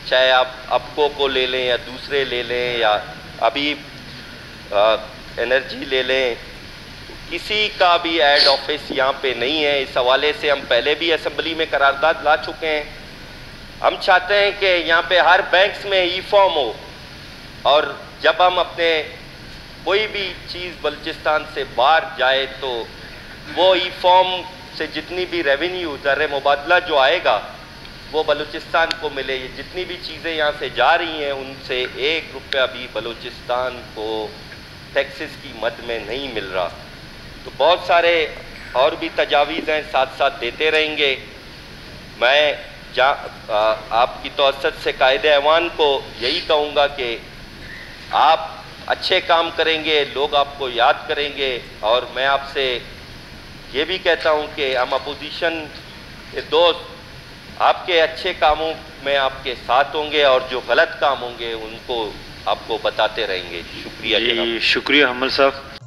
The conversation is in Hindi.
चाहे आप अप्को को ले लें या दूसरे ले लें या अभी एनर्जी ले लें, किसी का भी ऐड ऑफिस यहाँ पे नहीं है। इस हवाले से हम पहले भी असेंबली में करारदाद ला चुके हैं। हम चाहते हैं कि यहाँ पे हर बैंक्स में ई फॉर्म हो, और जब हम अपने कोई भी चीज़ बलूचिस्तान से बाहर जाए तो वो ई फॉर्म से जितनी भी रेवेन्यू ज़र मुबादला जो आएगा वो बलूचिस्तान को मिले। ये जितनी भी चीज़ें यहाँ से जा रही हैं उनसे 1 रुपया भी बलूचिस्तान को टैक्सेस की मद में नहीं मिल रहा। तो बहुत सारे और भी तजावीज़ हैं, साथ साथ देते रहेंगे। मैं आपकी तवज्जुह से कायदे ऐवान को यही कहूँगा कि आप अच्छे काम करेंगे, लोग आपको याद करेंगे, और मैं आपसे ये भी कहता हूँ कि हम अपोजिशन के दोस्त आपके अच्छे कामों में आपके साथ होंगे और जो गलत काम होंगे उनको आपको बताते रहेंगे। शुक्रिया। शुक्रिया हमल साहब।